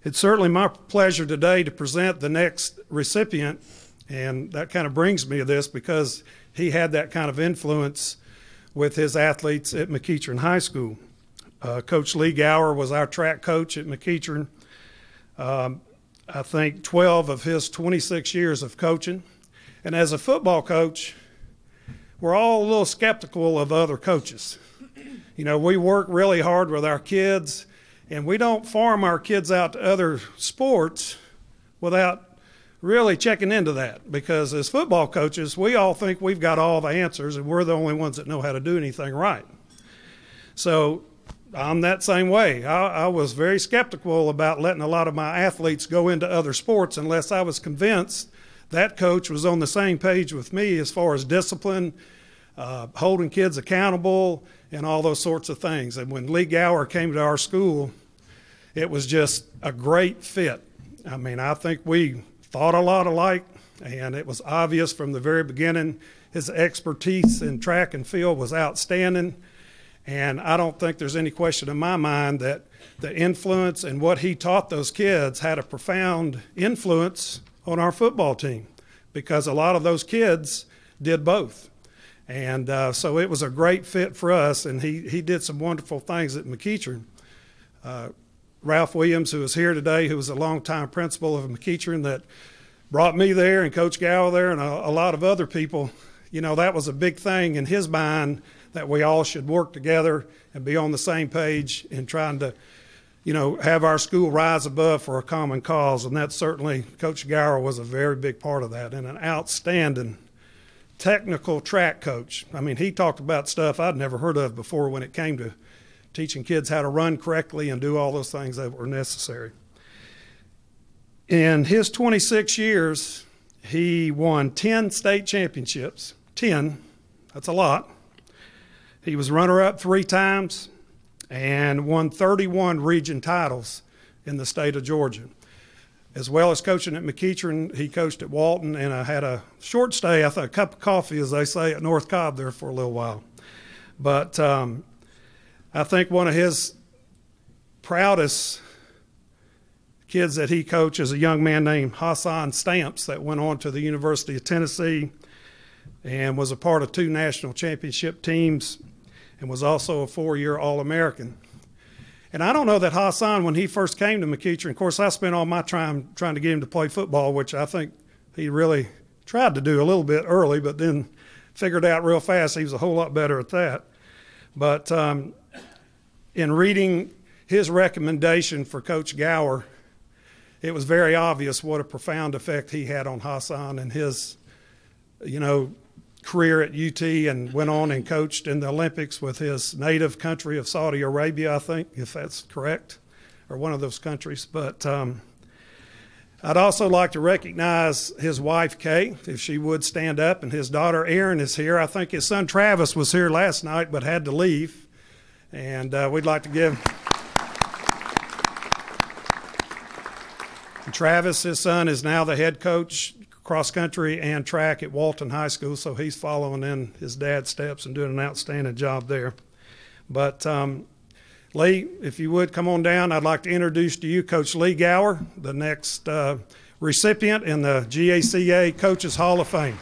It's certainly my pleasure today to present the next recipient, and that kind of brings me to this because he had that kind of influence with his athletes at McEachern High School. Coach Lee Gower was our track coach at McEachern. I think 12 of his 26 years of coaching. And as a football coach, we're all a little skeptical of other coaches. You know, we work really hard with our kids, and we don't farm our kids out to other sports without really checking into that, because as football coaches, we all think we've got all the answers and we're the only ones that know how to do anything right. So I'm that same way. I was very skeptical about letting a lot of my athletes go into other sports unless I was convinced that coach was on the same page with me as far as discipline, holding kids accountable, and all those sorts of things. And when Lee Gower came to our school, it was just a great fit. I mean, I think we thought a lot alike, and it was obvious from the very beginning. His expertise in track and field was outstanding, and I don't think there's any question in my mind that the influence and what he taught those kids had a profound influence on our football team, because a lot of those kids did both. And so it was a great fit for us, and he did some wonderful things at McEachern. Ralph Williams, who is here today, who was a longtime principal of McEachern that brought me there, and Coach Gower there, and a lot of other people, you know, that was a big thing in his mind, that we all should work together and be on the same page in trying to, you know, have our school rise above for a common cause. And that certainly, Coach Gower was a very big part of that, and an outstanding technical track coach. I mean, he talked about stuff I'd never heard of before when it came to teaching kids how to run correctly and do all those things that were necessary. In his 26 years, he won 10 state championships. 10, that's a lot. He was runner-up 3 times and won 31 region titles in the state of Georgia. As well as coaching at McEachern, he coached at Walton, and I had a short stay, I thought, a cup of coffee, as they say, at North Cobb there for a little while. But I think one of his proudest kids that he coached is a young man named Hassan Stamps that went on to the University of Tennessee and was a part of 2 national championship teams and was also a 4-year All-American. And I don't know that Hassan, when he first came to McEachern, of course, I spent all my time trying to get him to play football, which I think he really tried to do a little bit early, but then figured out real fast he was a whole lot better at that. But in reading his recommendation for Coach Gower, it was very obvious what a profound effect he had on Hassan and his, you know, career at UT, and went on and coached in the Olympics with his native country of Saudi Arabia, I think, if that's correct, or one of those countries. But I'd also like to recognize his wife, Kay, if she would stand up, and his daughter, Erin, is here. I think his son, Travis, was here last night but had to leave, and we'd like to give Travis, his son, is now the head coach cross country and track at Walton High School, so he's following in his dad's steps and doing an outstanding job there. But Lee, if you would come on down, I'd like to introduce to you Coach Lee Gower, the next recipient in the GACA Coaches Hall of Fame.